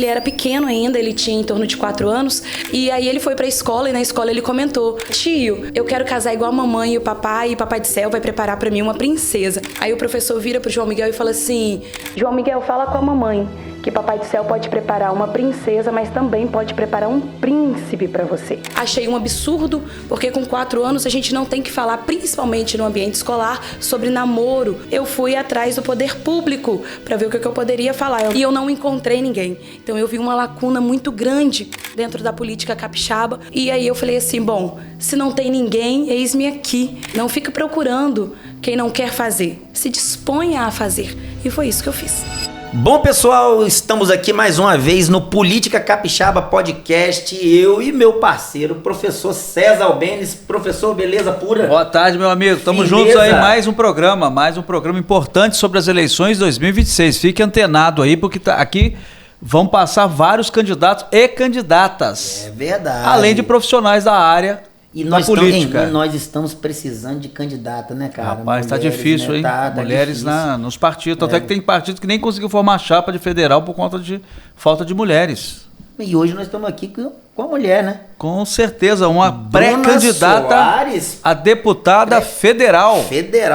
ele era pequeno ainda, ele tinha em torno de 4 anos, e aí ele foi pra escola, e na escola ele comentou: tio, eu quero casar igual a mamãe e o papai do céu vai preparar pra mim uma princesa. Aí o professor vira pro João Miguel e fala assim: João Miguel, fala com a mamãe que Papai do Céu pode preparar uma princesa, mas também pode preparar um príncipe para você. Achei um absurdo, porque com 4 anos a gente não tem que falar, principalmente no ambiente escolar, sobre namoro. Eu fui atrás do poder público para ver o que eu poderia falar e eu não encontrei ninguém. Então eu vi uma lacuna muito grande dentro da política capixaba e aí eu falei assim, bom, se não tem ninguém, eis-me aqui. Não fica procurando quem não quer fazer, se disponha a fazer. E foi isso que eu fiz. Bom, pessoal, estamos aqui mais uma vez no Política Capixaba Podcast, eu e meu parceiro, professor César Albenes. Professor, beleza pura? Boa tarde, meu amigo. Tamo juntos aí, mais um programa importante sobre as eleições 2026. Fique antenado aí, porque aqui vão passar vários candidatos e candidatas. É verdade. Além de profissionais da área da política. Nós estamos precisando de candidata, né, cara? Rapaz, tá mulheres, difícil, né? hein? Tá Mulheres difícil. nos partidos. Até que tem partido que nem conseguiu formar chapa de federal por conta de falta de mulheres. E hoje nós estamos aqui com a mulher, né? Com certeza, uma pré-candidata a deputada federal.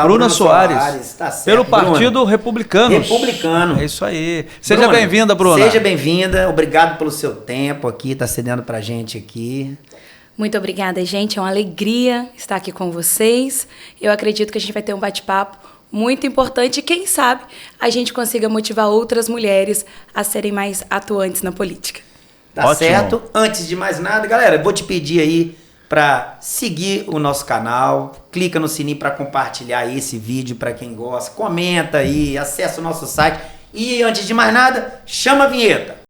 Bruna Soares. Tá certo. Pelo Partido Republicano. Republicano. É isso aí. Seja bem-vinda, Bruna. Seja bem-vinda. Obrigado pelo seu tempo aqui, tá cedendo pra gente aqui. Muito obrigada, gente. É uma alegria estar aqui com vocês. Eu acredito que a gente vai ter um bate-papo muito importante e, quem sabe, a gente consiga motivar outras mulheres a serem mais atuantes na política. Tá Ótimo. Certo? Antes de mais nada, galera, eu vou te pedir aí para seguir o nosso canal, clica no sininho para compartilhar esse vídeo para quem gosta, comenta aí, acessa o nosso site e, antes de mais nada, chama a vinheta.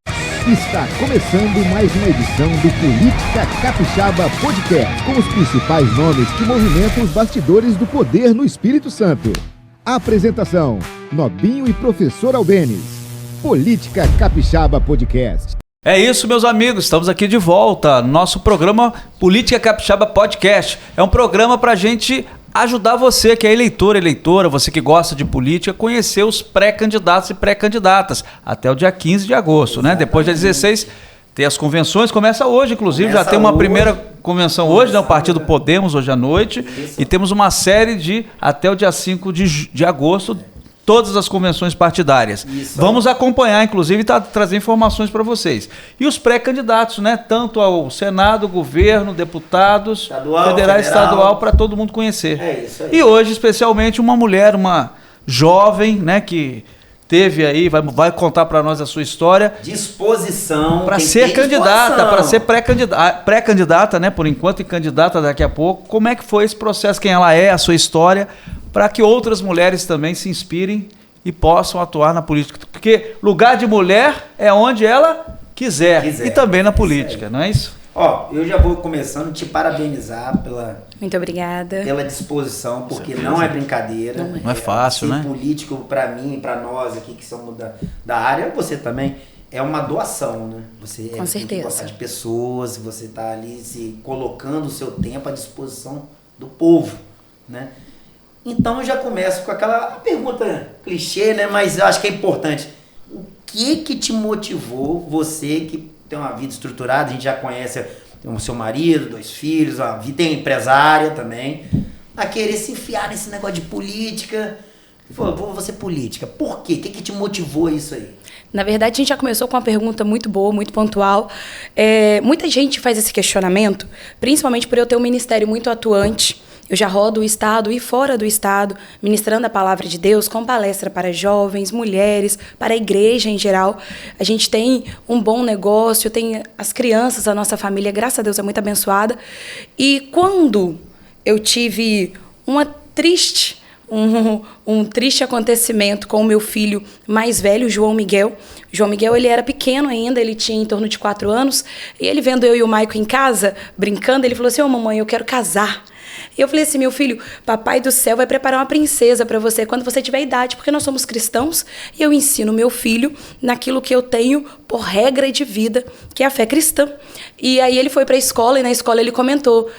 Está começando mais uma edição do Política Capixaba Podcast, com os principais nomes que movimentam os bastidores do poder no Espírito Santo. Apresentação: Nobinho e Professor Albenes. Política Capixaba Podcast. É isso, meus amigos, estamos aqui de volta. Nosso programa Política Capixaba Podcast é um programa para a gente ajudar você que é eleitora, você que gosta de política, conhecer os pré-candidatos e pré-candidatas até o dia 15 de agosto, né? Depois dia 16 tem as convenções, começa hoje, inclusive, já tem uma primeira convenção hoje, né? O Partido Podemos hoje à noite, e temos uma série até o dia 5 de agosto, todas as convenções partidárias. Isso. Vamos acompanhar, inclusive, e trazer informações para vocês. E os pré-candidatos, né? Tanto ao Senado, governo, deputados, federal, estadual, para todo mundo conhecer. É isso aí. E hoje, especialmente, uma mulher, uma jovem, né? Que teve aí, vai contar para nós a sua história. Disposição. Para ser candidata, para ser pré-candidata, né? Por enquanto, e candidata daqui a pouco. Como é que foi esse processo, quem ela é, a sua história, para que outras mulheres também se inspirem e possam atuar na política. Porque lugar de mulher é onde ela quiser. E também na política, não é isso? Ó, eu já vou começando a te parabenizar Muito obrigada. Pela disposição, porque não é brincadeira. Não é fácil, né? Ser político, para mim e para nós aqui que somos da área, você também, é uma doação, né? Você Com certeza. Tem que gostar de pessoas, você tá ali se colocando o seu tempo à disposição do povo, né? Então eu já começo com aquela pergunta clichê, né? Mas eu acho que é importante. O que te motivou, você que tem uma vida estruturada, a gente já conhece o seu marido, 2 filhos, a vida tem empresária também, a querer se enfiar nesse negócio de política? Vou ser política. Por quê? O que te motivou isso aí? Na verdade, a gente já começou com uma pergunta muito boa, muito pontual. Muita gente faz esse questionamento, principalmente por eu ter um ministério muito atuante. Eu já rodo o estado e fora do estado, ministrando a palavra de Deus, com palestra para jovens, mulheres, para a igreja em geral. A gente tem um bom negócio, tem as crianças, a nossa família, graças a Deus, é muito abençoada. E quando eu tive um triste acontecimento com o meu filho mais velho, João Miguel. João Miguel, ele era pequeno ainda, ele tinha em torno de 4 anos, e ele vendo eu e o Maico em casa, brincando, ele falou assim: mamãe, eu quero casar. E eu falei assim: meu filho, Papai do Céu vai preparar uma princesa para você quando você tiver idade, porque nós somos cristãos e eu ensino meu filho naquilo que eu tenho por regra de vida, que é a fé cristã. E aí ele foi para a escola e na escola ele comentou: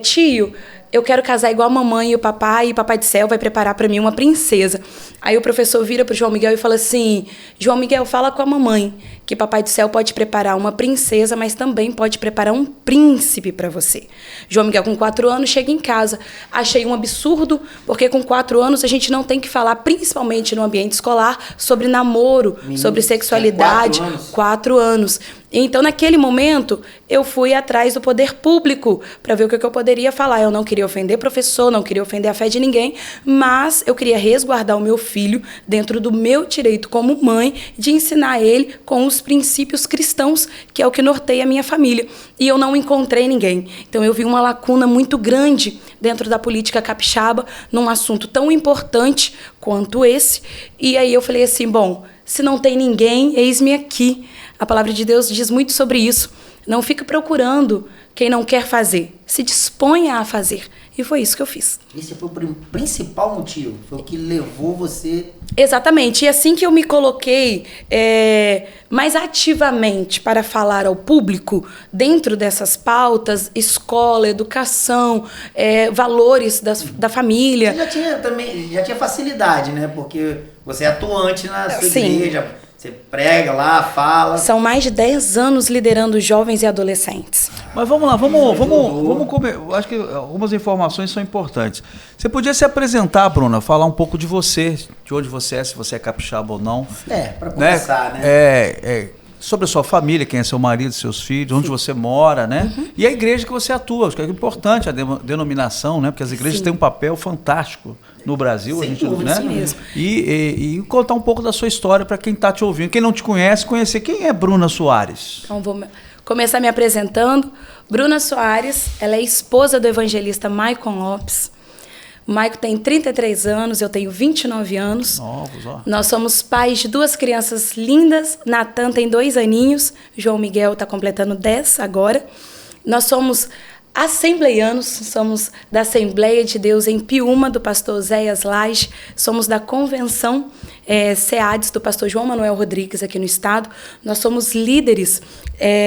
tio, eu quero casar igual a mamãe e o papai do céu vai preparar para mim uma princesa. Aí o professor vira pro João Miguel e fala assim: João Miguel, fala com a mamãe que papai do céu pode preparar uma princesa, mas também pode preparar um príncipe para você. João Miguel, com 4 anos, chega em casa. Achei um absurdo, porque com 4 anos a gente não tem que falar, principalmente no ambiente escolar, sobre namoro, sobre sexualidade. 4 anos. Então, naquele momento, eu fui atrás do poder público para ver o que eu poderia falar. Eu não queria ofender professor, não queria ofender a fé de ninguém, mas eu queria resguardar o meu filho dentro do meu direito como mãe de ensinar ele com os princípios cristãos, que é o que norteia a minha família. E eu não encontrei ninguém. Então, eu vi uma lacuna muito grande dentro da política capixaba, num assunto tão importante quanto esse. E aí eu falei assim, bom, se não tem ninguém, eis-me aqui. A palavra de Deus diz muito sobre isso. Não fica procurando quem não quer fazer. Se disponha a fazer. E foi isso que eu fiz. Esse foi o principal motivo. Foi o que levou você... Exatamente. E assim que eu me coloquei mais ativamente para falar ao público, dentro dessas pautas, escola, educação, valores da família... Você já tinha facilidade, né? Porque você é atuante na sua igreja... Você prega lá, fala. São mais de 10 anos liderando jovens e adolescentes. Mas vamos lá, vamos comer. Acho que algumas informações são importantes. Você podia se apresentar, Bruna, falar um pouco de você, de onde você é, se você é capixaba ou não. Para começar, né? Sobre a sua família, quem é seu marido, seus filhos, onde você mora, né? Uhum. E a igreja que você atua, acho que é importante a denominação, né? Porque as igrejas têm um papel fantástico no Brasil, sem dúvida, né? E contar um pouco da sua história para quem está te ouvindo. Quem não te conhece, conhecer quem é Bruna Soares. Então, vou começar me apresentando. Bruna Soares, ela é esposa do evangelista Maicon Lopes. O Maicon tem 33 anos, eu tenho 29 anos. Novos, ó. Nós somos pais de 2 crianças lindas. Natan tem 2 aninhos. João Miguel está completando 10 agora. Nós somos assembleianos, somos da Assembleia de Deus em Piúma, do pastor Zéias Lage, somos da Convenção SEADES, do pastor João Manuel Rodrigues, aqui no estado. Nós somos líderes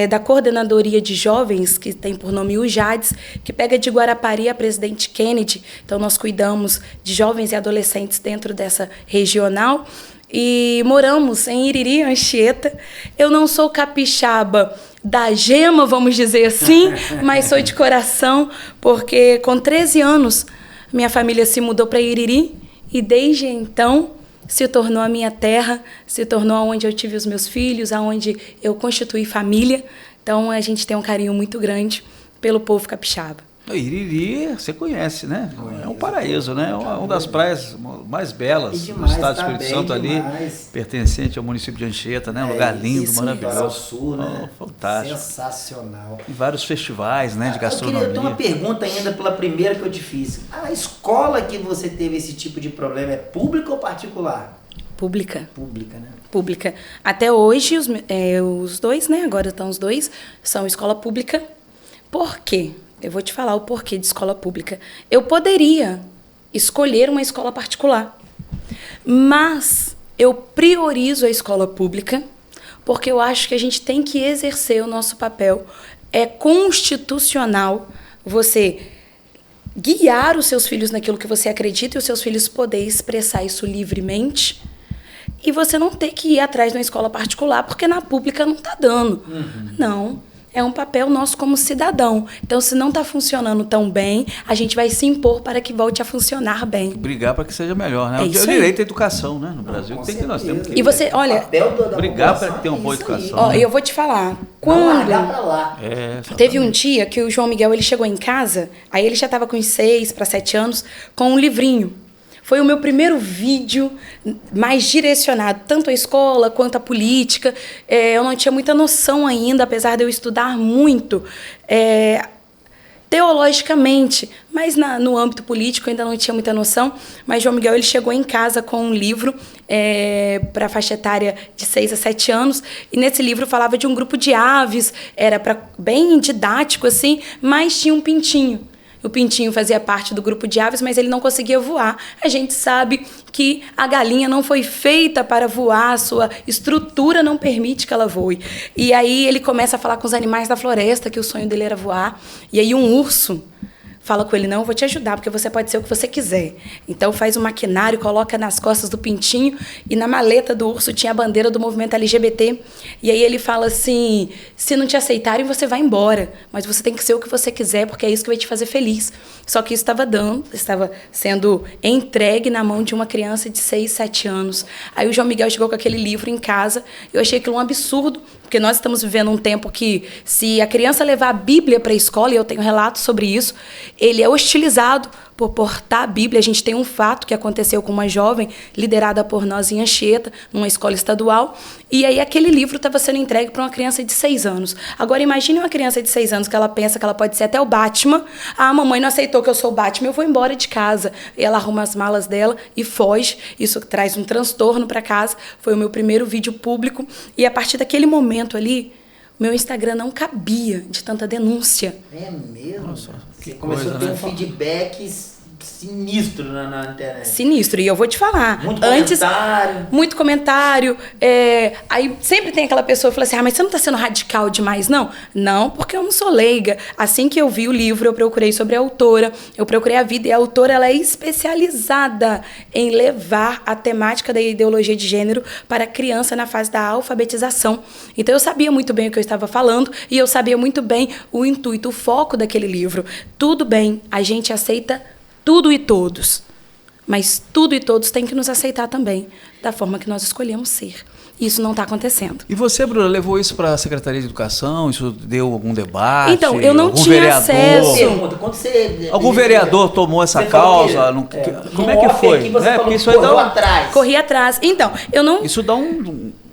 da Coordenadoria de Jovens, que tem por nome UJADES, que pega de Guarapari a Presidente Kennedy. Então, nós cuidamos de jovens e adolescentes dentro dessa regional. E moramos em Iriri, Anchieta. Eu não sou capixaba da gema, vamos dizer assim, mas sou de coração, porque com 13 anos minha família se mudou para Iriri e desde então se tornou a minha terra, se tornou onde eu tive os meus filhos, aonde eu constituí família. Então a gente tem um carinho muito grande pelo povo capixaba. Iriri, você conhece, né? É um paraíso, né? Uma das praias mais belas do estado do Espírito Santo ali, pertencente ao município de Anchieta, né? Um lugar lindo, maravilhoso. Sul, né? Fantástico. Sensacional. E vários festivais, né, de gastronomia. Eu queria ter uma pergunta ainda pela primeira que eu te fiz. A escola que você teve esse tipo de problema é pública ou particular? Pública. Pública, né? Pública. Até hoje, os dois, né? Agora estão os dois, são escola pública. Por quê? Eu vou te falar o porquê de escola pública. Eu poderia escolher uma escola particular, mas eu priorizo a escola pública porque eu acho que a gente tem que exercer o nosso papel. É constitucional você guiar os seus filhos naquilo que você acredita e os seus filhos poderem expressar isso livremente e você não ter que ir atrás de uma escola particular porque na pública não está dando. Uhum. Não. É um papel nosso como cidadão. Então, se não está funcionando tão bem, a gente vai se impor para que volte a funcionar bem. Brigar para que seja melhor, né? O direito à educação, né? No Brasil nós temos que... E você, olha... Brigar para ter uma boa educação. Ó, eu vou te falar. Quando... Não largar para lá. Teve um dia que o João Miguel ele chegou em casa, aí ele já estava com uns 6 para 7 anos, com um livrinho. Foi o meu primeiro vídeo mais direcionado, tanto à escola quanto à política. Eu não tinha muita noção ainda, apesar de eu estudar muito teologicamente, mas no âmbito político eu ainda não tinha muita noção. Mas João Miguel ele chegou em casa com um livro para a faixa etária de 6 a 7 anos, e nesse livro falava de um grupo de aves, era bem didático, assim, mas tinha um pintinho. O pintinho fazia parte do grupo de aves, mas ele não conseguia voar. A gente sabe que a galinha não foi feita para voar, a sua estrutura não permite que ela voe. E aí ele começa a falar com os animais da floresta, que o sonho dele era voar. E aí um urso fala com ele, não, eu vou te ajudar, porque você pode ser o que você quiser. Então faz um maquinário, coloca nas costas do pintinho, e na maleta do urso tinha a bandeira do movimento LGBT. E aí ele fala assim, se não te aceitarem, você vai embora, mas você tem que ser o que você quiser, porque é isso que vai te fazer feliz. Só que isso estava sendo entregue na mão de uma criança de 6, 7 anos. Aí o João Miguel chegou com aquele livro em casa, eu achei aquilo um absurdo, porque nós estamos vivendo um tempo que, se a criança levar a Bíblia para a escola, e eu tenho relatos sobre isso, ele é hostilizado por portar a Bíblia. A gente tem um fato que aconteceu com uma jovem liderada por nós em Anchieta, numa escola estadual, e aí aquele livro estava sendo entregue para uma criança de 6 anos. Agora imagine uma criança de 6 anos que ela pensa que ela pode ser até o Batman. Ah, a mamãe não aceitou que eu sou o Batman, eu vou embora de casa. E ela arruma as malas dela e foge. Isso traz um transtorno para casa. Foi o meu primeiro vídeo público, e a partir daquele momento ali, meu Instagram não cabia de tanta denúncia. É mesmo? Nossa, você começou a ter né? um feedback sinistro na internet. Sinistro. E eu vou te falar. Muito comentário. Aí sempre tem aquela pessoa que fala assim, mas você não está sendo radical demais, não? Não, porque eu não sou leiga. Assim que eu vi o livro, eu procurei sobre a autora, eu procurei a vida, e a autora, ela é especializada em levar a temática da ideologia de gênero para a criança na fase da alfabetização. Então eu sabia muito bem o que eu estava falando, e eu sabia muito bem o intuito, o foco daquele livro. Tudo bem, a gente aceita tudo e todos, mas tudo e todos têm que nos aceitar também, da forma que nós escolhemos ser. Isso não está acontecendo. E você, Bruna, levou isso para a Secretaria de Educação? Isso deu algum debate? Então, eu não algum tinha vereador? acesso. Pergunta, quando você... Algum vereador tomou essa causa? Como é que foi? Porque isso aí dá atrás. Corri atrás. Então, eu não... Isso dá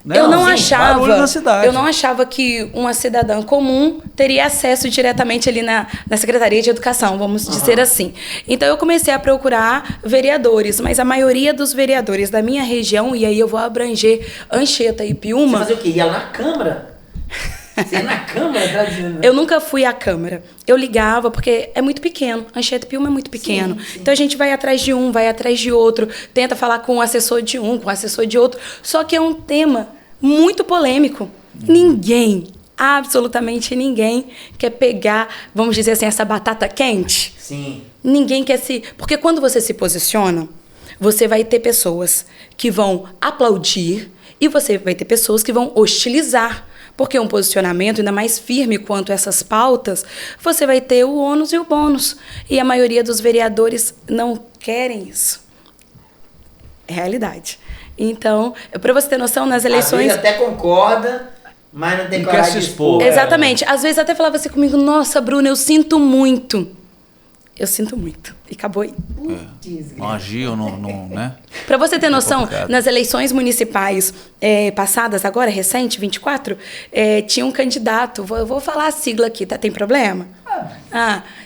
né, Eu não barulho na cidade. Eu não achava que uma cidadã comum teria acesso diretamente ali na Secretaria de Educação, vamos dizer assim. Então eu comecei a procurar vereadores, mas a maioria dos vereadores da minha região, e aí eu vou abranger Anchieta e Piúma... Você fazia o quê? Ia na Câmara? Você ia na Câmara? Tá dizendo, né? Eu nunca fui à Câmara. Eu ligava, porque é muito pequeno. Anchieta e Piúma é muito pequeno. Sim. Então a gente vai atrás de um, vai atrás de outro, tenta falar com o assessor de um, com o assessor de outro. Só que é um tema muito polêmico. Ninguém, absolutamente ninguém, quer pegar, vamos dizer assim, essa batata quente. Sim. Ninguém quer se... Porque quando você se posiciona, você vai ter pessoas que vão aplaudir e você vai ter pessoas que vão hostilizar. Porque um posicionamento ainda mais firme quanto essas pautas, você vai ter o ônus e o bônus. E a maioria dos vereadores não querem isso. É realidade. Então, para você ter noção, nas eleições... Às vezes até concorda, mas não tem Não coragem quer de se expor. Exatamente. Às vezes até falava assim comigo, nossa, Bruna, eu sinto muito. Eu sinto muito. E acabou aí. Não agiam, né? Para você ter noção, complicado. nas eleições municipais passadas, agora, recente, 24, tinha um candidato, eu vou falar a sigla aqui, tá? Tem problema?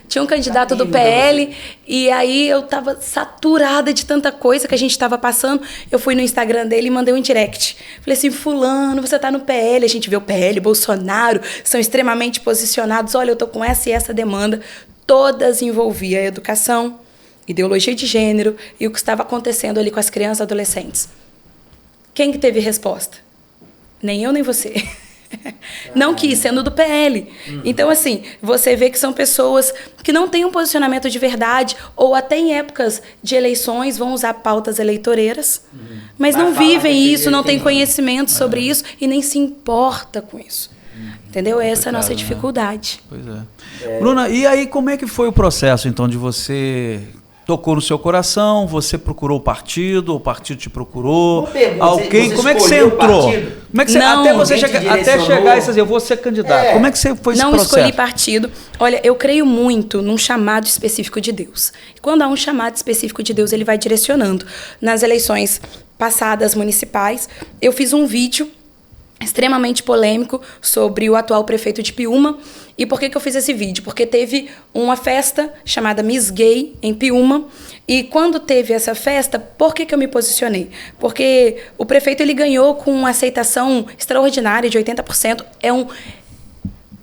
Tinha um candidato do PL, e aí eu tava saturada de tanta coisa que a gente tava passando. Eu fui no Instagram dele e mandei um direct. Falei assim, fulano, você tá no PL, a gente vê o PL, Bolsonaro, são extremamente posicionados, olha, eu tô com essa e essa demanda. Todas envolviam a educação, ideologia de gênero e o que estava acontecendo ali com as crianças e adolescentes. Quem que teve resposta? Nem eu, nem você. Não quis, sendo do PL. Então, assim, você vê que são pessoas que não têm um posicionamento de verdade, ou até em épocas de eleições vão usar pautas eleitoreiras, mas não vivem isso, não têm conhecimento sobre isso e nem se importa com isso. Entendeu? Essa é a nossa dificuldade. Pois é. Bruna, e aí como é que foi o processo, então, de você... Tocou no seu coração, você procurou o partido te procurou? Alguém? Como é que você entrou? Como é que você, até chegar e dizer, eu vou ser candidato. Como é que você foi esse processo? Não escolhi partido. Olha, eu creio muito num chamado específico de Deus. Quando há um chamado específico de Deus, ele vai direcionando. Nas eleições passadas municipais, eu fiz um vídeo extremamente polêmico sobre o atual prefeito de Piúma. E por que eu fiz esse vídeo? Porque teve uma festa chamada Miss Gay em Piúma, e quando teve essa festa, por que eu me posicionei? Porque o prefeito ele ganhou com uma aceitação extraordinária de 80%.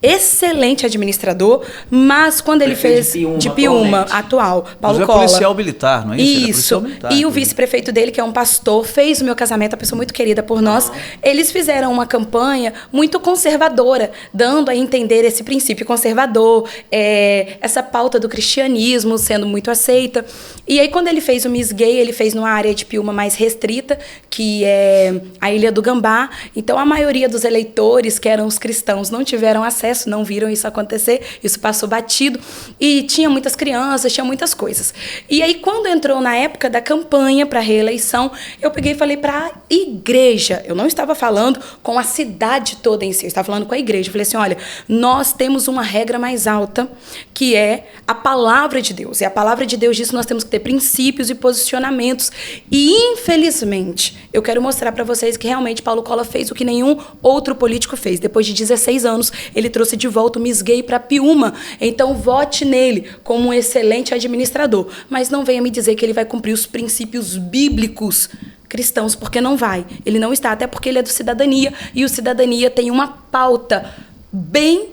excelente administrador, mas quando ele fez de Piúma, atual, Paulo Cola. Policial militar, não é isso? Isso. Militar, e o vice-prefeito dele, que é um pastor, fez o meu casamento, uma pessoa muito querida por nós. Eles fizeram uma campanha muito conservadora, dando a entender esse princípio conservador, essa pauta do cristianismo sendo muito aceita. E aí, quando ele fez o Miss Gay, ele fez numa área de Piúma mais restrita, que é a Ilha do Gambá. Então, a maioria dos eleitores, que eram os cristãos, não tiveram acesso, não viram isso acontecer, isso passou batido. E tinha muitas crianças, tinha muitas coisas. E aí, quando entrou na época da campanha para a reeleição, eu peguei e falei para a igreja. Eu não estava falando com a cidade toda em si, eu estava falando com a igreja. Eu falei assim, olha, nós temos uma regra mais alta, que é a palavra de Deus. E a palavra de Deus diz que nós temos que ter princípios e posicionamentos. E, infelizmente, eu quero mostrar para vocês que realmente Paulo Cola fez o que nenhum outro político fez. Depois de 16 anos, ele trouxe de volta o Miss Gay para Piúma. Então, vote nele como um excelente administrador. Mas não venha me dizer que ele vai cumprir os princípios bíblicos cristãos, porque não vai. Ele não está, até porque ele é do Cidadania, e o Cidadania tem uma pauta bem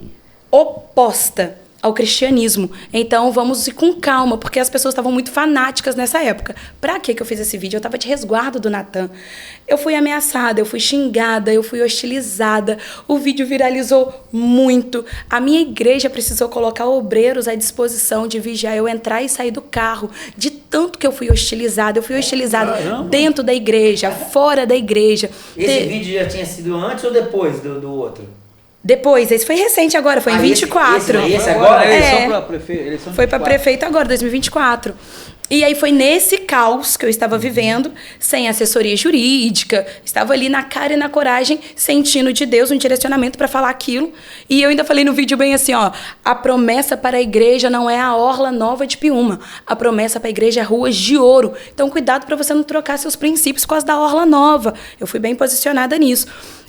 oposta ao cristianismo. Então, vamos ir com calma, porque as pessoas estavam muito fanáticas nessa época. Pra que eu fiz esse vídeo? Eu estava de resguardo do Natan. Eu fui ameaçada, eu fui xingada, eu fui hostilizada. O vídeo viralizou muito. A minha igreja precisou colocar obreiros à disposição de vigiar eu entrar e sair do carro. De tanto que eu fui hostilizada. Eu fui hostilizada dentro da igreja, fora da igreja. Esse vídeo já tinha sido antes ou depois do outro? Depois, esse foi recente agora, foi em 24. Esse agora? Eleição para prefeito. Foi para prefeito agora, 2024. E aí foi nesse caos que eu estava vivendo, sem assessoria jurídica, estava ali na cara e na coragem, sentindo de Deus um direcionamento para falar aquilo. E eu ainda falei no vídeo bem assim, ó, a promessa para a igreja não é a orla nova de Piúma, a promessa para a igreja é ruas de ouro. Então cuidado para você não trocar seus princípios com as da orla nova. Eu fui bem posicionada nisso.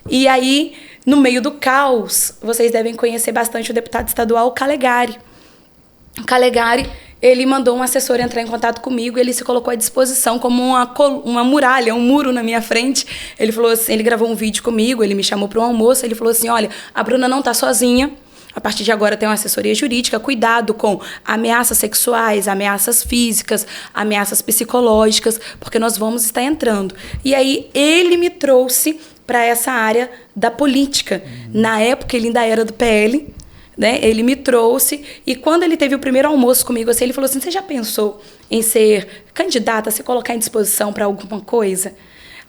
E aí, no meio do caos, vocês devem conhecer bastante o deputado estadual Calegari. O Calegari, ele mandou um assessor entrar em contato comigo, ele se colocou à disposição como uma muralha, um muro na minha frente. Ele falou assim, ele gravou um vídeo comigo, ele me chamou para um almoço, ele falou assim, olha, a Bruna não está sozinha, a partir de agora tem uma assessoria jurídica, cuidado com ameaças sexuais, ameaças físicas, ameaças psicológicas, porque nós vamos estar entrando. E aí ele me trouxe para essa área da política. Na época, ele ainda era do PL, né? Ele me trouxe, e quando ele teve o primeiro almoço comigo, assim, ele falou assim, você já pensou em ser candidata, se colocar em disposição para alguma coisa?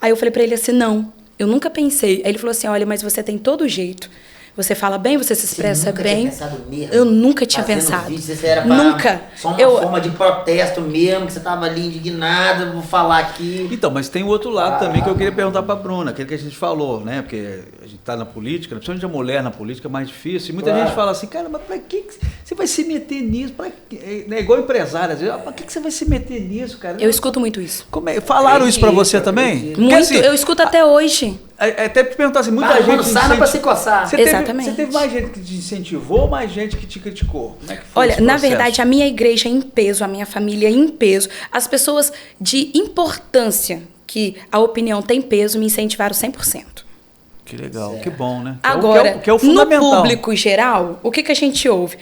Aí eu falei para ele assim, não, eu nunca pensei. Aí ele falou assim, olha, mas você tem todo o jeito. Você fala bem, você se expressa bem. Você nunca tinha pensado mesmo? Eu nunca tinha pensado. Vídeo, você era nunca. Só uma forma de protesto mesmo, que você estava ali indignada, vou falar aqui. Então, mas tem o outro lado também que eu queria perguntar para a Bruna, aquele que a gente falou, né? Porque a gente está na política, principalmente a mulher na política é mais difícil. E muita gente fala assim, cara, mas para que você vai se meter nisso? É igual empresário, às vezes, para que você vai se meter nisso, cara? Eu escuto muito isso. Falaram isso para você também? Muito, assim, eu escuto até hoje. Até te perguntar assim, muita gente... sarna para se coçar. Exatamente. Você teve mais gente que te incentivou ou mais gente que te criticou? Como é que foi? Olha, na verdade, a minha igreja em peso, a minha família em peso, as pessoas de importância, que a opinião tem peso, me incentivaram 100%. Que legal, que bom, né? Agora, que é o fundamental. No público geral, o que a gente ouve?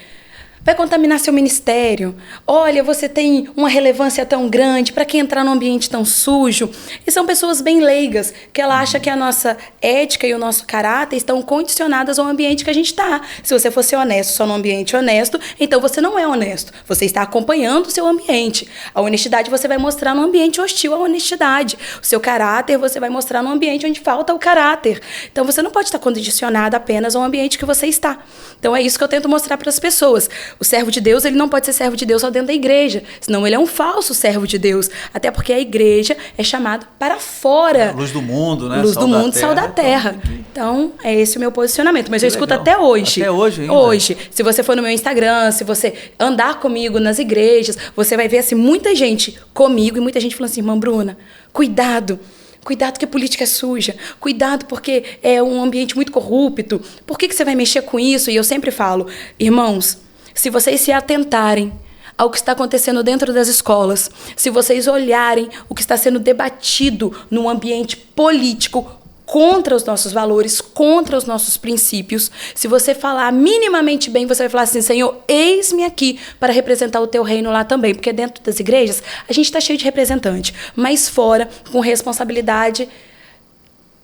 Vai contaminar seu ministério. Olha, você tem uma relevância tão grande, para que entrar num ambiente tão sujo? E são pessoas bem leigas, que ela acha que a nossa ética e o nosso caráter estão condicionadas ao ambiente que a gente está. Se você fosse honesto só num ambiente honesto, então você não é honesto. Você está acompanhando o seu ambiente. A honestidade você vai mostrar num ambiente hostil à honestidade. O seu caráter você vai mostrar num ambiente onde falta o caráter. Então você não pode estar condicionado apenas ao ambiente que você está. Então é isso que eu tento mostrar para as pessoas. O servo de Deus, ele não pode ser servo de Deus só dentro da igreja, senão ele é um falso servo de Deus, até porque a igreja é chamada para fora. Luz do mundo, né? Luz do mundo, sal da terra. Então, é esse o meu posicionamento, mas eu escuto até hoje. Até hoje ainda? Hoje. Se você for no meu Instagram, se você andar comigo nas igrejas, você vai ver assim, muita gente comigo e muita gente falando assim, irmã Bruna, cuidado. Cuidado que a política é suja. Cuidado porque é um ambiente muito corrupto. Por que você vai mexer com isso? E eu sempre falo, irmãos, se vocês se atentarem ao que está acontecendo dentro das escolas, se vocês olharem o que está sendo debatido no ambiente político, contra os nossos valores, contra os nossos princípios. Se você falar minimamente bem, você vai falar assim, Senhor, eis-me aqui para representar o teu reino lá também. Porque dentro das igrejas, a gente está cheio de representante. Mas fora, com responsabilidade,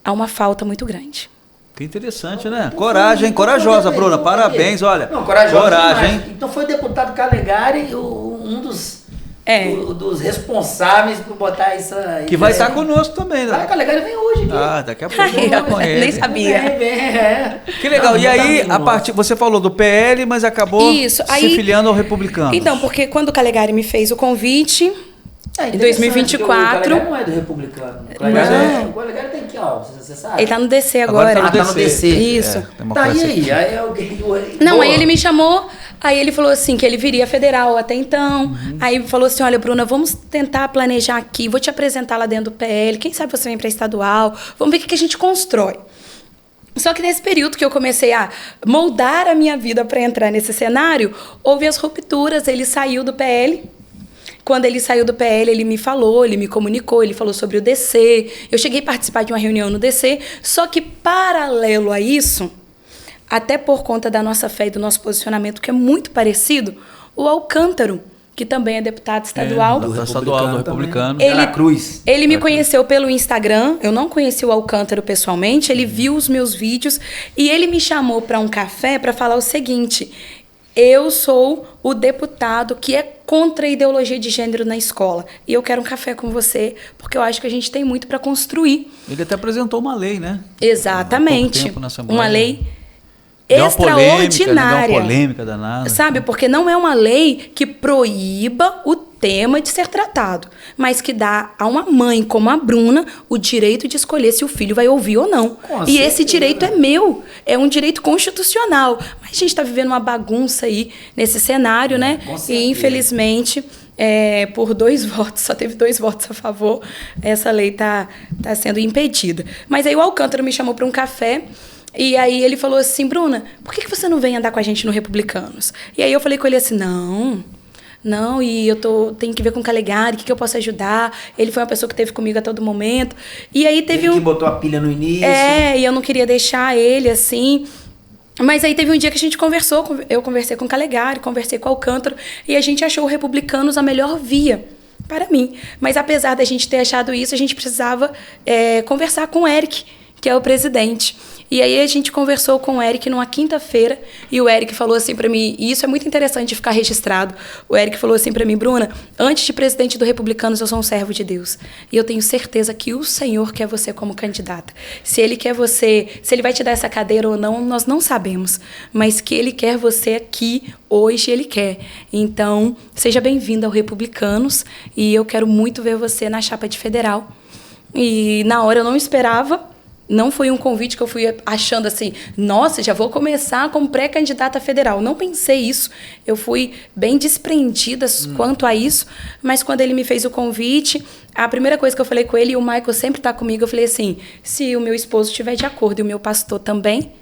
há uma falta muito grande. Que interessante, né? Coragem, corajosa, Bruna. Parabéns, olha. Não, corajosa. Coragem, hein? Então foi o deputado Calegari um dos responsáveis por botar isso aí. Que vai estar conosco também, né? O Calegari vem hoje aqui. Daqui a pouco. Nem sabia. Que legal. E aí, a partir, você falou do PL, mas acabou se filiando ao Republicano. Então, porque quando o Calegari me fez o convite, em 2024... O Calegari não é do Republicano. O Calegari tem que, ó, você sabe? Ele tá no DC agora. Tá no DC. Isso. Tá, e aí? Não, aí ele me chamou, aí ele falou assim, que ele viria federal até então. Aí falou assim, olha, Bruna, vamos tentar planejar aqui, vou te apresentar lá dentro do PL, quem sabe você vem para estadual, vamos ver o que a gente constrói. Só que nesse período que eu comecei a moldar a minha vida para entrar nesse cenário, houve as rupturas, ele saiu do PL. Quando ele saiu do PL, ele me falou, ele me comunicou, ele falou sobre o DC. Eu cheguei a participar de uma reunião no DC, só que paralelo a isso, até por conta da nossa fé e do nosso posicionamento, que é muito parecido, o Alcântaro, que também é deputado estadual. Do Republicano. Ele me conheceu pelo Instagram, eu não conheci o Alcântaro pessoalmente, ele viu os meus vídeos e ele me chamou para um café para falar o seguinte: eu sou o deputado que é contra a ideologia de gênero na escola. E eu quero um café com você, porque eu acho que a gente tem muito para construir. Ele até apresentou uma lei, né? Exatamente. Uma lei deu extraordinária. Deu uma polêmica danada. Sabe? Porque não é uma lei que proíba o tema de ser tratado, mas que dá a uma mãe como a Bruna o direito de escolher se o filho vai ouvir ou não. E esse direito é meu, é um direito constitucional. Mas a gente está vivendo uma bagunça aí nesse cenário, né? E infelizmente, por 2 votos, só teve 2 votos a favor, essa lei tá sendo impedida. Mas aí o Alcântara me chamou para um café. E aí ele falou assim, Bruna, por que você não vem andar com a gente no Republicanos? E aí eu falei com ele assim, não, e tenho que ver com o Calegari, o que eu posso ajudar? Ele foi uma pessoa que esteve comigo a todo momento. E aí teve ele que botou a pilha no início. E eu não queria deixar ele assim. Mas aí teve um dia que a gente conversou, eu conversei com o Calegari, conversei com o Alcântara, e a gente achou o Republicanos a melhor via para mim. Mas apesar da gente ter achado isso, a gente precisava conversar com o Eric, que é o presidente. E aí a gente conversou com o Eric numa quinta-feira e o Eric falou assim para mim, e isso é muito interessante de ficar registrado, o Eric falou assim para mim, Bruna, antes de presidente do Republicanos eu sou um servo de Deus e eu tenho certeza que o Senhor quer você como candidata. Se Ele quer você, se Ele vai te dar essa cadeira ou não, nós não sabemos, mas que Ele quer você aqui hoje, Ele quer. Então, seja bem-vindo ao Republicanos e eu quero muito ver você na chapa de federal. E na hora eu não esperava. Não foi um convite que eu fui achando assim, nossa, já vou começar como pré-candidata federal. Não pensei isso. Eu fui bem desprendida quanto a isso. Mas quando ele me fez o convite, a primeira coisa que eu falei com ele, e o Michael sempre está comigo, eu falei assim, se o meu esposo estiver de acordo e o meu pastor também,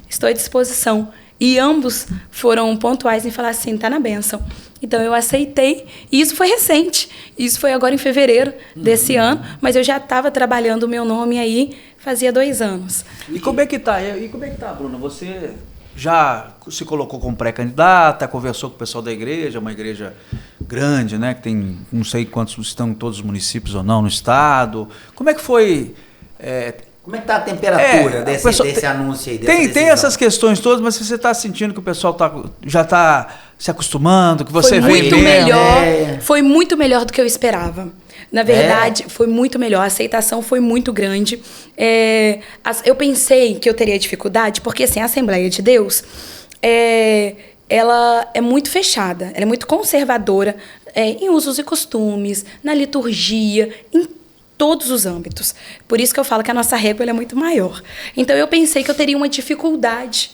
estou à disposição. E ambos foram pontuais em falar assim, tá na bênção. Então eu aceitei, e isso foi recente. Isso foi agora em fevereiro desse ano, mas eu já estava trabalhando o meu nome aí fazia 2 anos. E como é que tá? Bruna? Você já se colocou como pré-candidata, conversou com o pessoal da igreja, uma igreja grande, né? Que tem não sei quantos estão em todos os municípios ou não no estado. Como é que foi? Como é que está a temperatura desse anúncio aí? Tem essas questões todas, mas você está sentindo que o pessoal já está se acostumando, que você vem bem? Foi muito melhor do que eu esperava. Na verdade, foi muito melhor. A aceitação foi muito grande. Eu pensei que eu teria dificuldade, porque assim, a Assembleia de Deus, ela é muito fechada, ela é muito conservadora em usos e costumes, na liturgia, em todos os âmbitos. Por isso que eu falo que a nossa régua é muito maior. Então, eu pensei que eu teria uma dificuldade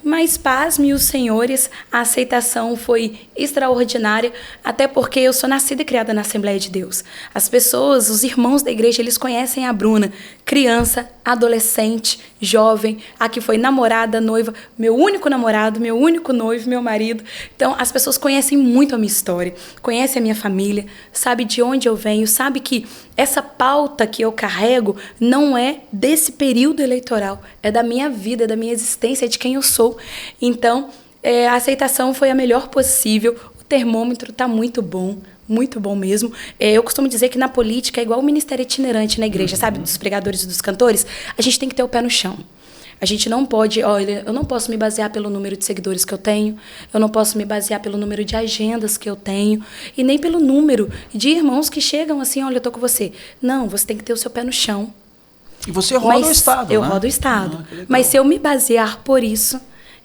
Mas, pasme os senhores, a aceitação foi extraordinária, até porque eu sou nascida e criada na Assembleia de Deus. As pessoas, os irmãos da igreja, eles conhecem a Bruna, criança, adolescente, jovem, a que foi namorada, noiva, meu único namorado, meu único noivo, meu marido. Então, as pessoas conhecem muito a minha história, conhecem a minha família, sabe de onde eu venho, sabe que essa pauta que eu carrego não é desse período eleitoral, é da minha vida, é da minha existência, é de quem eu sou. Então, a aceitação foi a melhor possível, o termômetro está muito bom mesmo. Eu costumo dizer que na política é igual o ministério itinerante na igreja, sabe? Dos pregadores e dos cantores. A gente tem que ter o pé no chão. A gente não pode... Olha, eu não posso me basear pelo número de seguidores que eu tenho, eu não posso me basear pelo número de agendas que eu tenho, e nem pelo número de irmãos que chegam assim, olha, eu tô com você. Não, você tem que ter o seu pé no chão. E você roda o Estado, eu né? rodo o Estado. Mas se eu me basear por isso,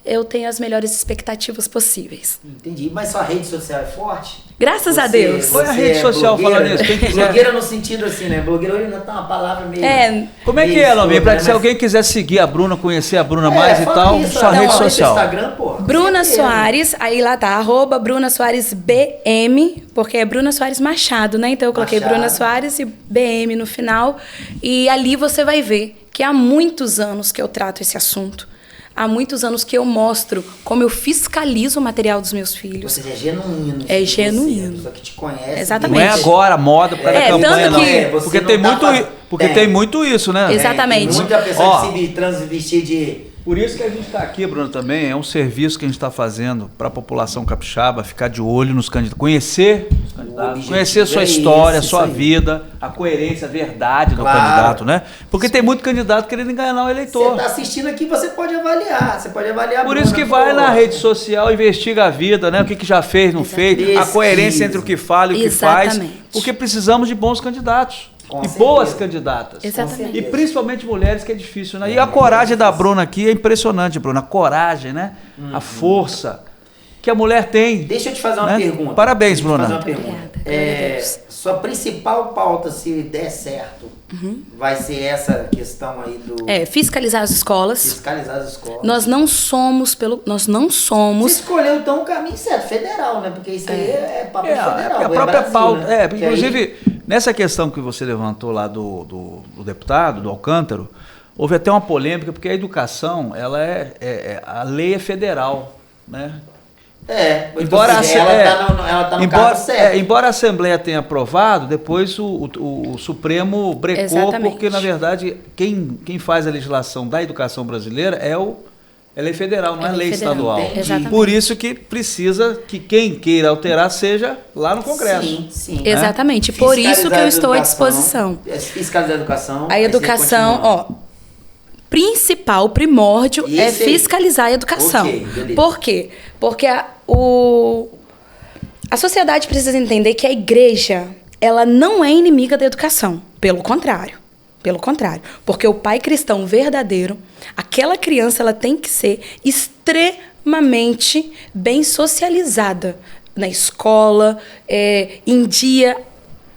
eu tenho as melhores expectativas possíveis. Entendi. Mas sua rede social é forte? Graças a Deus. Qual é a rede social falando isso? Quem quiser. Blogueira no sentido assim, né? Blogueira hoje ainda tá uma palavra meio... Como é que é, Lomi? Pra se alguém quiser seguir a Bruna, conhecer a Bruna mais e tal, isso, sua rede social. Instagram, porra. Bruna Soares, aí lá tá, @Bruna Soares BM, porque é Bruna Soares Machado, né? Então eu coloquei Machado. Bruna Soares e BM no final. E ali você vai ver que há muitos anos que eu trato esse assunto. Há muitos anos que eu mostro como eu fiscalizo o material dos meus filhos. Ou seja, é genuíno. É genuíno. Só que te conhece. Exatamente. Não é agora a moda por causa da campanha, tanto que- não. Porque tem muito isso, né? Exatamente. Tem muita pessoa que se transvestir de... Por isso que a gente está aqui, Bruno, também. É um serviço que a gente está fazendo para a população capixaba, ficar de olho nos candidatos, conhecer os candidatos, conhecer sua história, sua vida, a coerência, a verdade do candidato, né? Porque tem muito candidato querendo enganar o eleitor. Você está assistindo aqui, você pode avaliar. Você pode avaliar. Por isso que vai na rede social, investiga a vida, né? O que já fez, não fez, a coerência entre o que fala e o que faz. Porque precisamos de bons candidatos. E boas candidatas. Exatamente. E principalmente mulheres, que é difícil, né? E a coragem da Bruna aqui é impressionante, Bruna. A coragem, né? A força que a mulher tem. Deixa eu te fazer uma pergunta. Parabéns, Bruna. Deixa eu te fazer uma pergunta. Sua principal pauta, se der certo, vai ser essa questão aí do... fiscalizar as escolas. Fiscalizar as escolas. Nós não somos Você escolheu, então, o caminho certo, federal, né? Porque isso aí é papo federal. A própria Brasil, pauta. né? Inclusive, nessa questão que você levantou lá do deputado, do Alcântaro, houve até uma polêmica, porque a educação, ela a lei é federal, né? Embora ela tá no cargo certo. Embora a Assembleia tenha aprovado, depois o Supremo brecou. Exatamente. Porque, na verdade, quem faz a legislação da educação brasileira é lei federal, não é lei estadual. Exatamente. Por isso que precisa que quem queira alterar seja lá no Congresso. Sim. Exatamente. Por isso que eu estou à disposição. Fiscalizar a educação. A educação, principal, primórdio, é fiscalizar a educação. Por quê? Porque a sociedade precisa entender que a igreja, ela não é inimiga da educação. Pelo contrário. Porque o pai cristão verdadeiro, aquela criança, ela tem que ser extremamente bem socializada na escola, em dia.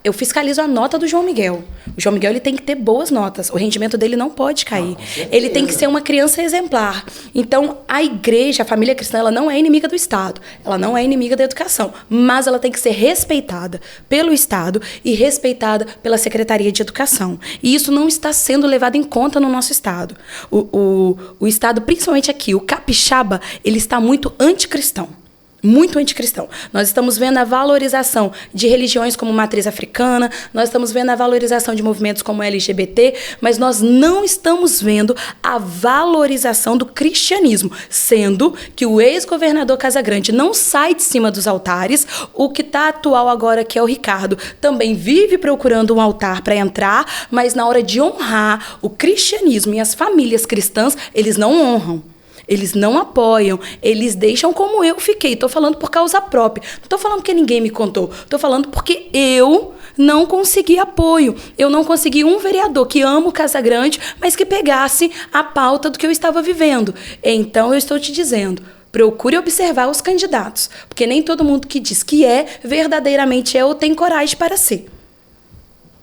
Eu fiscalizo a nota do João Miguel. O João Miguel, ele tem que ter boas notas. O rendimento dele não pode cair. Ele tem que ser uma criança exemplar. Então, a igreja, a família cristã, ela não é inimiga do Estado. Ela não é inimiga da educação. Mas ela tem que ser respeitada pelo Estado e respeitada pela Secretaria de Educação. E isso não está sendo levado em conta no nosso Estado. O Estado, principalmente aqui, o capixaba, ele está muito anticristão. Muito anticristão. Nós estamos vendo a valorização de religiões como matriz africana, nós estamos vendo a valorização de movimentos como LGBT, mas nós não estamos vendo a valorização do cristianismo, sendo que o ex-governador Casagrande não sai de cima dos altares, o que está atual agora, que é o Ricardo, também vive procurando um altar para entrar, mas na hora de honrar o cristianismo e as famílias cristãs, eles não honram. Eles não apoiam, eles deixam como eu fiquei. Estou falando por causa própria. Não estou falando porque ninguém me contou. Estou falando porque eu não consegui apoio. Eu não consegui um vereador que ama o Casagrande, mas que pegasse a pauta do que eu estava vivendo. Então, eu estou te dizendo, procure observar os candidatos, porque nem todo mundo que diz que verdadeiramente ou tem coragem para ser.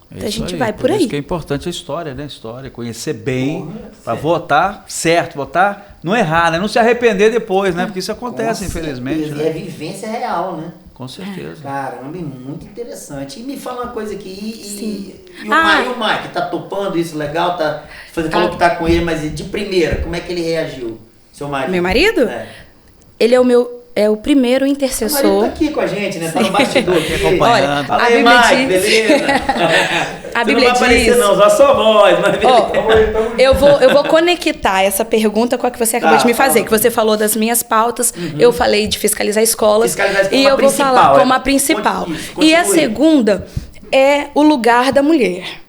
Então a gente vai por aí. Isso que é importante a história, né? História, conhecer bem, para votar certo, votar, não errar, né? Não se arrepender depois, né? Porque isso acontece, infelizmente. Né? É vivência real, né? Com certeza. Caramba, muito interessante. E me fala uma coisa aqui, e o Mike, tá topando isso legal? Falou que tá com ele, mas de primeira, como é que ele reagiu? Seu marido? Meu marido? É. Ele é o primeiro intercessor. O marido tá aqui com a gente, né? Tá no bastidor aqui acompanhando. Olha, Fala a aí, Bíblia Mike, diz... beleza? A Você Bíblia não vai aparecer diz... não, só sua voz. Mas eu vou conectar essa pergunta com a que você acabou de me fazer, que você falou das minhas pautas, eu falei de fiscalizar escolas, e eu vou falar como a principal. E a segunda é o lugar da mulher.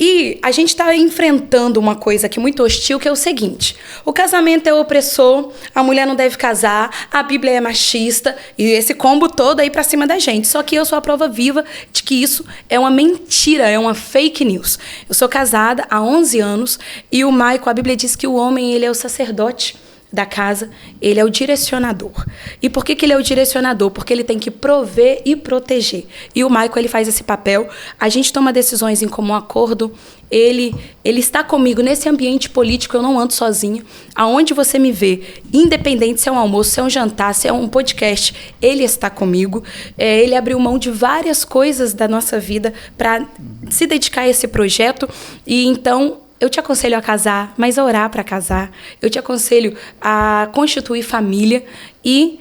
E a gente está enfrentando uma coisa aqui muito hostil, que é o seguinte: o casamento é opressor, a mulher não deve casar, a Bíblia é machista, e esse combo todo aí pra cima da gente. Só que eu sou a prova viva de que isso é uma mentira, é uma fake news. Eu sou casada há 11 anos e o Maico, a Bíblia diz que o homem, ele é o sacerdote da casa, ele é o direcionador. E por que ele é o direcionador? Porque ele tem que prover e proteger. E o Maico, ele faz esse papel. A gente toma decisões em comum acordo. Ele está comigo nesse ambiente político, eu não ando sozinha. Aonde você me vê, independente se é um almoço, se é um jantar, se é um podcast, ele está comigo. Ele abriu mão de várias coisas da nossa vida para se dedicar a esse projeto. E então... eu te aconselho a casar, mas a orar para casar. Eu te aconselho a constituir família e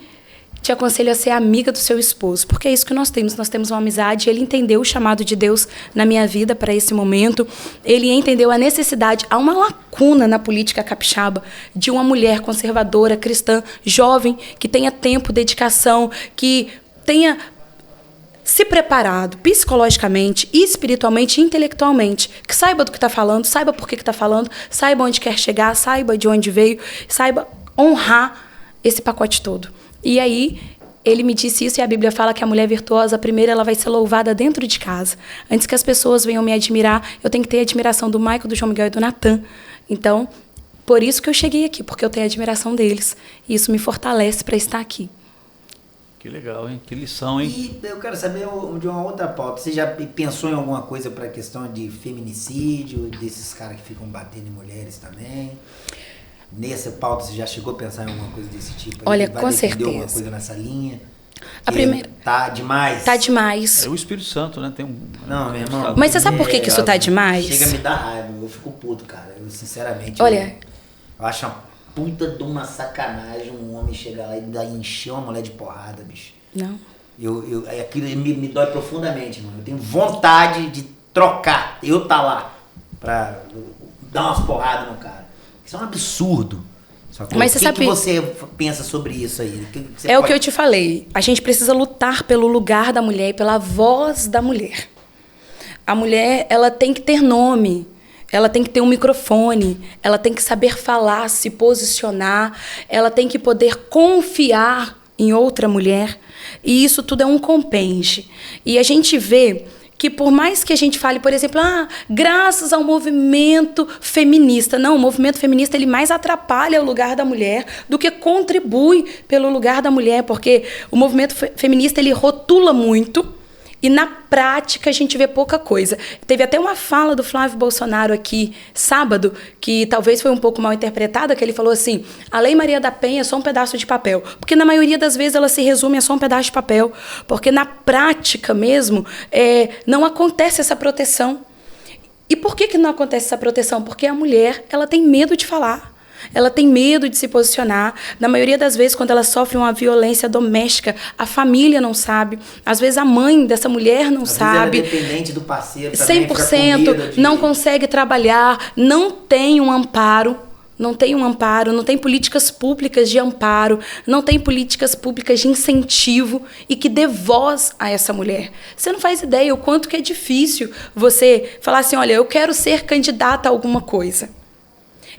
te aconselho a ser amiga do seu esposo, porque é isso que nós temos. Nós temos uma amizade. Ele entendeu o chamado de Deus na minha vida para esse momento. Ele entendeu a necessidade, há uma lacuna na política capixaba de uma mulher conservadora, cristã, jovem, que tenha tempo, dedicação, que tenha... se preparado psicologicamente, espiritualmente e intelectualmente, que saiba do que está falando, saiba por que está falando, saiba onde quer chegar, saiba de onde veio, saiba honrar esse pacote todo. E aí, ele me disse isso, e a Bíblia fala que a mulher virtuosa, primeiro, ela vai ser louvada dentro de casa. Antes que as pessoas venham me admirar, eu tenho que ter admiração do Maico, do João Miguel e do Natan. Então, por isso que eu cheguei aqui, porque eu tenho admiração deles. E isso me fortalece para estar aqui. Que legal, hein? Que lição, hein? E eu quero saber de uma outra pauta. Você já pensou em alguma coisa para a questão de feminicídio, desses caras que ficam batendo em mulheres também? Nessa pauta você já chegou a pensar em alguma coisa desse tipo? Olha, com certeza. Alguma coisa nessa linha? A primeira... Tá demais? Tá demais. É o Espírito Santo, né? Tem um... Não, meu irmão. Mas você sabe por que isso tá demais? Chega a me dar raiva. Eu fico puto, cara. Eu, sinceramente... Olha... Eu acho uma puta de uma sacanagem um homem chegar lá e encher uma mulher de porrada, bicho. Não. Aquilo me dói profundamente, mano. Eu tenho vontade de trocar. Eu tá lá pra dar umas porradas no cara. Isso é um absurdo. Mas você sabe... O que você pensa sobre isso aí? O que eu te falei. A gente precisa lutar pelo lugar da mulher e pela voz da mulher. A mulher, ela tem que ter nome. Ela tem que ter um microfone, ela tem que saber falar, se posicionar, ela tem que poder confiar em outra mulher. E isso tudo é um compêndio. E a gente vê que por mais que a gente fale, por exemplo, graças ao movimento feminista. Não, o movimento feminista ele mais atrapalha o lugar da mulher do que contribui pelo lugar da mulher, porque o movimento feminista ele rotula muito. E na prática a gente vê pouca coisa. Teve até uma fala do Flávio Bolsonaro aqui, sábado, que talvez foi um pouco mal interpretada, que ele falou assim, a Lei Maria da Penha é só um pedaço de papel. Porque na maioria das vezes ela se resume a só um pedaço de papel. Porque na prática mesmo, não acontece essa proteção. E por que não acontece essa proteção? Porque a mulher ela tem medo de falar. Ela tem medo de se posicionar. Na maioria das vezes, quando ela sofre uma violência doméstica, a família não sabe. Às vezes, a mãe dessa mulher não sabe. Ela é dependente do parceiro também, 100%, não consegue trabalhar, não tem um amparo. Não tem um amparo, não tem políticas públicas de amparo, não tem políticas públicas de incentivo e que dê voz a essa mulher. Você não faz ideia o quanto que é difícil você falar assim, olha, eu quero ser candidata a alguma coisa.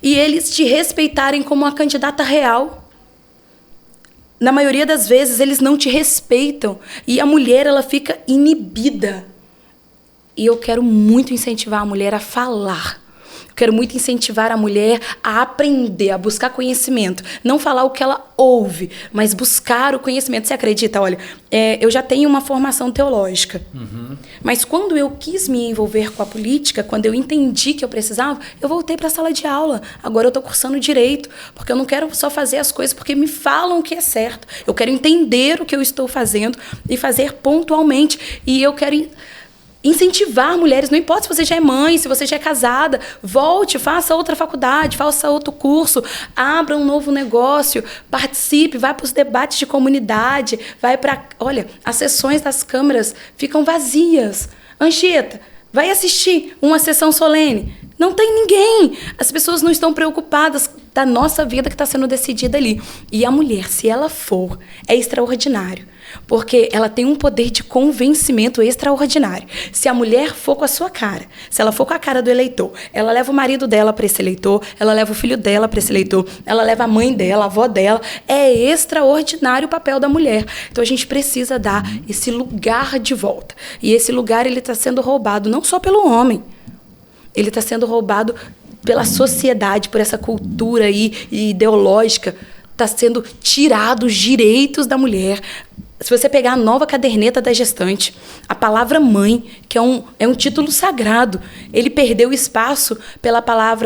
E eles te respeitarem como uma candidata real. Na maioria das vezes, eles não te respeitam. E a mulher, ela fica inibida. E eu quero muito incentivar a mulher a falar. Eu quero muito incentivar a mulher a aprender, a buscar conhecimento. Não falar o que ela ouve, mas buscar o conhecimento. Você acredita? Olha, eu já tenho uma formação teológica. Mas quando eu quis me envolver com a política, quando eu entendi que eu precisava, eu voltei para a sala de aula. Agora eu estou cursando direito, porque eu não quero só fazer as coisas porque me falam que é certo. Eu quero entender o que eu estou fazendo e fazer pontualmente. E eu quero incentivar mulheres, não importa se você já é mãe, se você já é casada, volte, faça outra faculdade, faça outro curso, abra um novo negócio, participe, vá para os debates de comunidade, vai para... Olha, as sessões das câmaras ficam vazias. Anchieta, vai assistir uma sessão solene. Não tem ninguém. As pessoas não estão preocupadas da nossa vida que está sendo decidida ali. E a mulher, se ela for, é extraordinário. Porque ela tem um poder de convencimento extraordinário. Se a mulher for com a sua cara, se ela for com a cara do eleitor, ela leva o marido dela para esse eleitor, ela leva o filho dela para esse eleitor, ela leva a mãe dela, a avó dela. É extraordinário o papel da mulher. Então a gente precisa dar esse lugar de volta. E esse lugar ele está sendo roubado não só pelo homem, ele está sendo roubado pela sociedade, por essa cultura aí ideológica. Está sendo tirado os direitos da mulher. Se você pegar a nova caderneta da gestante, a palavra mãe, que é um título sagrado, ele perdeu espaço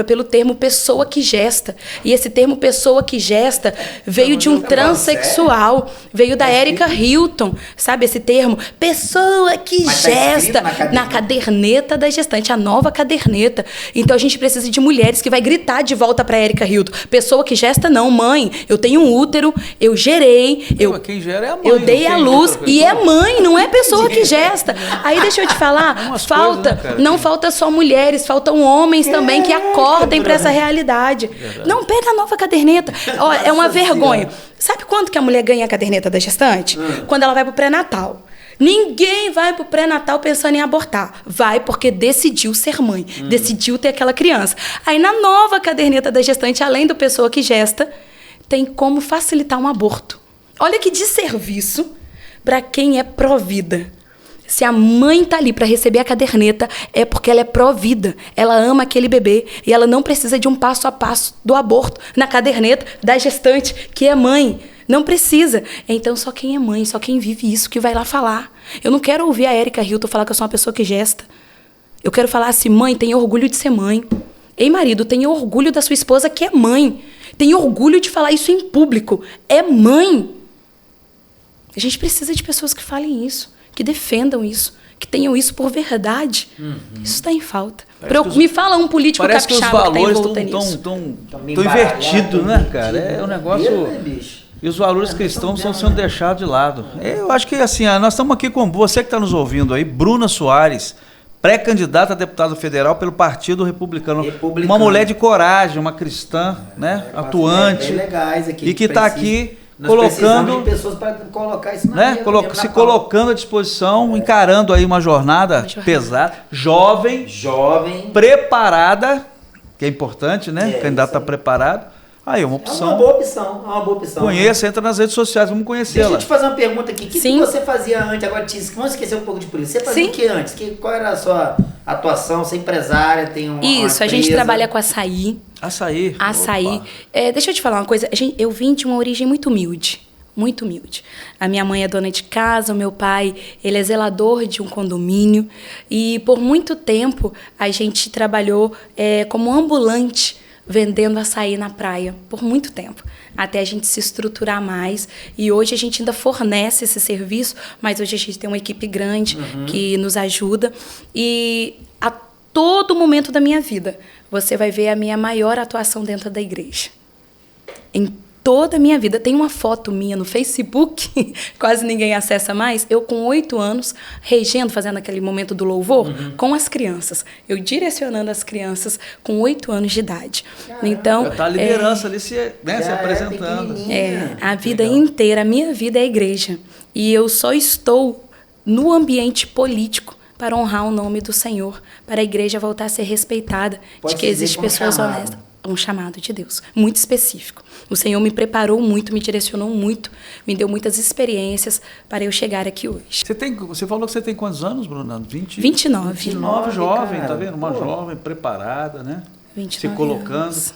pelo termo pessoa que gesta. E esse termo pessoa que gesta veio de um transexual, veio da Erika Hilton, sabe esse termo? Pessoa que gesta, na caderneta da gestante, a nova caderneta. Então a gente precisa de mulheres que vai gritar de volta para Erika Hilton. Pessoa que gesta não, mãe, eu tenho um útero, eu gerei, quem gera é a mãe. Eu dei a luz e é mãe, não é pessoa que gesta. Aí deixa eu te falar, não falta só mulheres, faltam homens também que acordem para essa realidade. Não, pega a nova caderneta. Olha, é uma vergonha. Sabe quanto que a mulher ganha a caderneta da gestante? Quando ela vai pro pré-natal. Ninguém vai pro pré-natal pensando em abortar. Vai porque decidiu ser mãe, decidiu ter aquela criança. Aí na nova caderneta da gestante, além do pessoa que gesta, tem como facilitar um aborto. Olha que desserviço para quem é pró-vida. Se a mãe tá ali para receber a caderneta, é porque ela é pró-vida. Ela ama aquele bebê e ela não precisa de um passo a passo do aborto na caderneta da gestante, que é mãe. Não precisa. Então, só quem é mãe, só quem vive isso que vai lá falar. Eu não quero ouvir a Erika Hilton falar que eu sou uma pessoa que gesta. Eu quero falar assim, mãe, tenha orgulho de ser mãe. Ei, marido, tenha orgulho da sua esposa que é mãe. Tenha orgulho de falar isso em público. É mãe. A gente precisa de pessoas que falem isso, que defendam isso, que tenham isso por verdade. Isso está em falta. Me fala um político capixaba que está em volta nisso. Estão invertidos, né, cara? É um negócio... E os valores cristãos estão sendo deixados de lado. Eu acho que, assim, nós estamos aqui com você que está nos ouvindo aí, Bruna Soares, pré-candidata a deputada federal pelo Partido Republicano. Uma mulher de coragem, uma cristã, né, atuante. Legais aqui, e que está aqui colocando de pessoas para colocar isso na né, se colocando à disposição, encarando aí uma jornada pesada, jovem, preparada, que é importante, né? O candidato está preparado. Aí, uma opção. É uma boa opção. Conheça, entra nas redes sociais, vamos conhecê-la. Deixa eu te fazer uma pergunta aqui. O que você fazia antes? Agora, vamos esquecer um pouco de polícia. Você fazia o que antes? Qual era a sua atuação? Você é empresária? Tem uma a gente trabalha com açaí. Açaí. Deixa eu te falar uma coisa. Eu vim de uma origem muito humilde. Muito humilde. A minha mãe é dona de casa, o meu pai, ele é zelador de um condomínio. E por muito tempo a gente trabalhou como ambulante, vendendo açaí na praia, por muito tempo, até a gente se estruturar mais. E hoje a gente ainda fornece esse serviço, mas hoje a gente tem uma equipe grande que nos ajuda. E a todo momento da minha vida, você vai ver a minha maior atuação dentro da igreja. Em toda a minha vida. Tem uma foto minha no Facebook, quase ninguém acessa mais, eu com 8 anos, regendo, fazendo aquele momento do louvor, com as crianças. Eu direcionando as crianças com 8 anos de idade. Caramba. Então, tá a liderança ali se apresentando. A vida inteira, a minha vida é a igreja. E eu só estou no ambiente político para honrar o nome do Senhor, para a igreja voltar a ser respeitada, de que existem pessoas honestas. Um chamado de Deus, muito específico. O Senhor me preparou muito, me direcionou muito, me deu muitas experiências para eu chegar aqui hoje. Você falou que você tem quantos anos, Bruna? 29. 29, jovem, cara, tá vendo? Uma jovem preparada, né? 29 se colocando. Anos.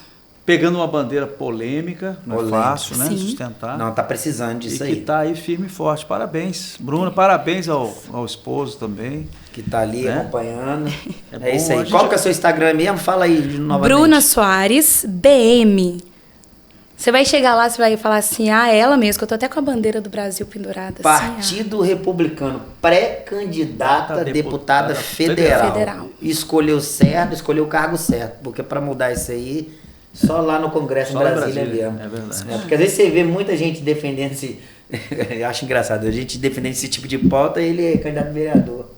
pegando uma bandeira polêmica, não é fácil, né? Sim. Sustentar. Não, tá precisando disso aí. E que tá aí firme e forte. Parabéns, Bruna. Parabéns ao esposo também. Que tá ali, né? Acompanhando. É É isso bom, aí. Qual que é o seu Instagram mesmo? Fala aí novamente. Bruna Soares, DM. Você vai chegar lá, você vai falar assim, ela mesmo, que eu tô até com a bandeira do Brasil pendurada. Partido Republicano, pré-candidata a deputada federal. Escolheu certo, escolheu o cargo certo. Porque para mudar isso aí, só lá no Congresso em Brasília mesmo. É verdade. Porque às vezes você vê muita gente defendendo esse... Eu acho engraçado, a gente defendendo esse tipo de pauta, ele é candidato a vereador.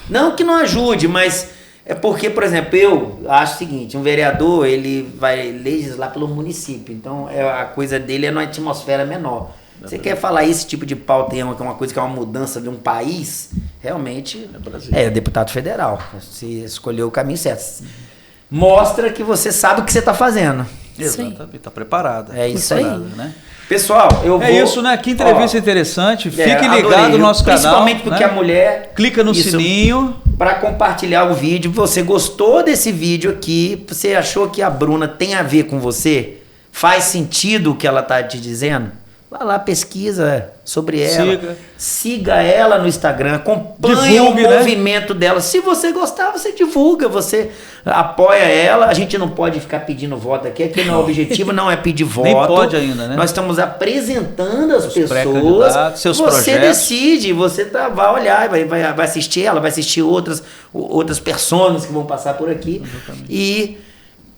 Não que não ajude, mas... É porque, por exemplo, eu acho o seguinte, um vereador, ele vai legislar pelo município, então a coisa dele é numa atmosfera menor. Você quer falar esse tipo de pauta, que é uma coisa que é uma mudança de um país, realmente é deputado federal. Você escolheu o caminho certo. Mostra que você sabe o que você está fazendo. Exatamente, está preparada. É isso aí. Né? Pessoal, eu vou... É isso, né? Que entrevista interessante. Fique adorei. ligado no nosso canal. Principalmente porque né? a mulher... Clica no sininho. Para compartilhar o vídeo. Você gostou desse vídeo aqui? Você achou que a Bruna tem a ver com você? Faz sentido o que ela tá te dizendo? Vai lá, pesquisa sobre ela. Siga ela no Instagram. Acompanhe o movimento dela. Se você gostar, você divulga. Você apoia ela. A gente não pode ficar pedindo voto aqui. Aqui o objetivo não é pedir voto. Nem pode ainda, né? Nós estamos apresentando as pessoas. Seus você projetos. decide. Você vai olhar, vai assistir ela, vai assistir outras pessoas que vão passar por aqui. Exatamente. E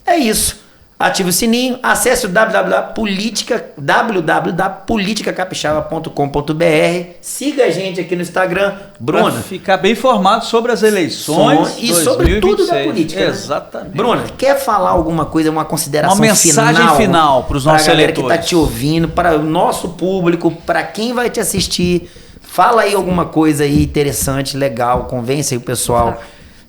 é isso. Ative o sininho, acesse o www.politicacapixaba.com.br. Siga a gente aqui no Instagram. Bruna. Pra ficar bem informado sobre as eleições e sobre tudo da política. Exatamente. Né? Bruna, quer falar alguma coisa, uma consideração final? Uma mensagem final para os nossos eleitores. Para a galera que está te ouvindo, para o nosso público, para quem vai te assistir. Fala aí alguma coisa aí interessante, legal. Convence aí o pessoal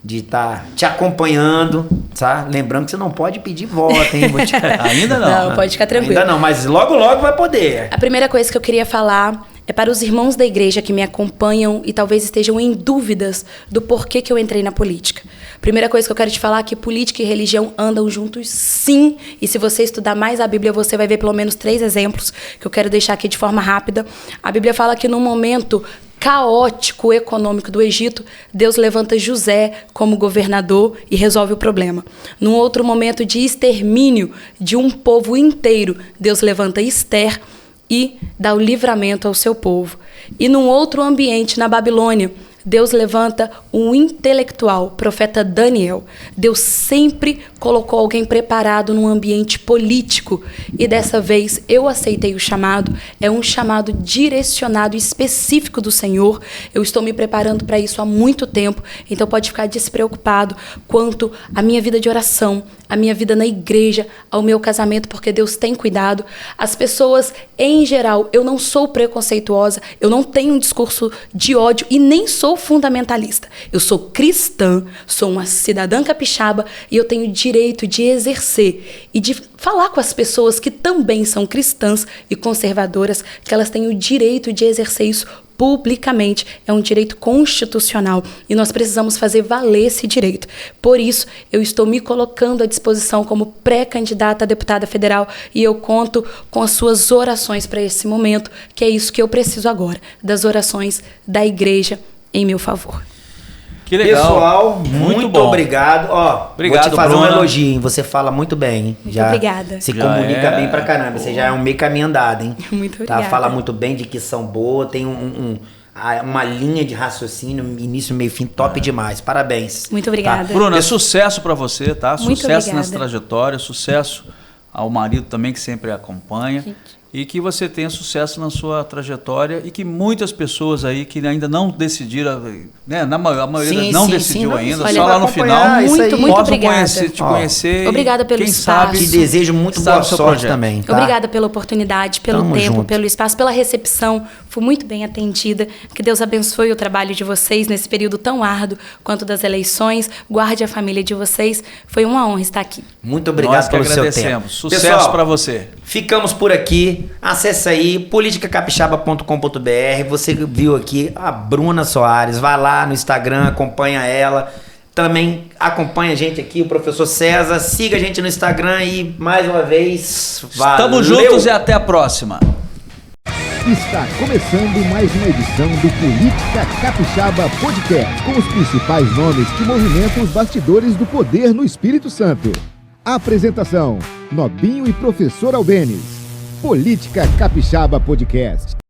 de estar te acompanhando, tá? Lembrando que você não pode pedir voto, hein? Ainda não. Não, pode ficar tranquilo. Ainda não, mas logo vai poder. A primeira coisa que eu queria falar é para os irmãos da igreja que me acompanham e talvez estejam em dúvidas do porquê que eu entrei na política. Primeira coisa que eu quero te falar é que política e religião andam juntos, sim. E se você estudar mais a Bíblia, você vai ver pelo menos 3 exemplos que eu quero deixar aqui de forma rápida. A Bíblia fala que no momento caótico econômico do Egito, Deus levanta José como governador e resolve o problema. Num outro momento de extermínio de um povo inteiro, Deus levanta Esther e dá o livramento ao seu povo. E num outro ambiente, na Babilônia, Deus levanta um intelectual, profeta Daniel. Deus sempre colocou alguém preparado num ambiente político. E dessa vez eu aceitei o chamado. É um chamado direcionado, específico do Senhor. Eu estou me preparando para isso há muito tempo. Então pode ficar despreocupado quanto à minha vida de oração, a minha vida na igreja, ao meu casamento, porque Deus tem cuidado. As pessoas, em geral, eu não sou preconceituosa, eu não tenho um discurso de ódio e nem sou fundamentalista. Eu sou cristã, sou uma cidadã capixaba e eu tenho direito de exercer e de falar com as pessoas que também são cristãs e conservadoras, que elas têm o direito de exercer isso publicamente. É um direito constitucional e nós precisamos fazer valer esse direito. Por isso, eu estou me colocando à disposição como pré-candidata a deputada federal e eu conto com as suas orações para esse momento, que é isso que eu preciso agora, das orações da igreja em meu favor. Que legal. Pessoal, muito obrigado. Obrigado, vou te fazer Bruna. Um elogio, hein? Você fala muito bem, hein? Muito obrigada. Se comunica bem pra caramba. Você já é um meio caminho andado, hein? Muito obrigada. Fala muito bem, dicção boa, tem uma linha de raciocínio, início, meio, fim, top demais. Parabéns. Muito obrigada. Tá? Bruna, sucesso pra você, tá? Muito Sucesso obrigada. nessa trajetória, sucesso ao marido também que sempre acompanha. E que você tenha sucesso na sua trajetória e que muitas pessoas aí que ainda não decidiram, né, a maioria não decidiu ainda, olha, só lá no final muito possam obrigada. te conhecer. Obrigada pelo quem espaço. sabe, Te desejo muito boa sorte também. Tá? Obrigada pela oportunidade, pelo Tamo tempo, junto. pelo espaço, pela recepção. Fui muito bem atendida. Que Deus abençoe o trabalho de vocês nesse período tão árduo quanto das eleições. Guarde a família de vocês. Foi uma honra estar aqui. Muito obrigado nós que pelo seu tempo. agradecemos. Sucesso para você. Ficamos por aqui. Acesse aí politicacapixaba.com.br. Você viu aqui a Bruna Soares. Vai lá no Instagram, acompanha ela. também acompanha a gente aqui, o professor César. Siga a gente no Instagram e, mais uma vez, valeu! Estamos juntos e até a próxima. Está começando mais uma edição do Política Capixaba Podcast, com os principais nomes que movimentam os bastidores do poder no Espírito Santo. Apresentação: Nobinho e Professor Albenes. Política Capixaba Podcast.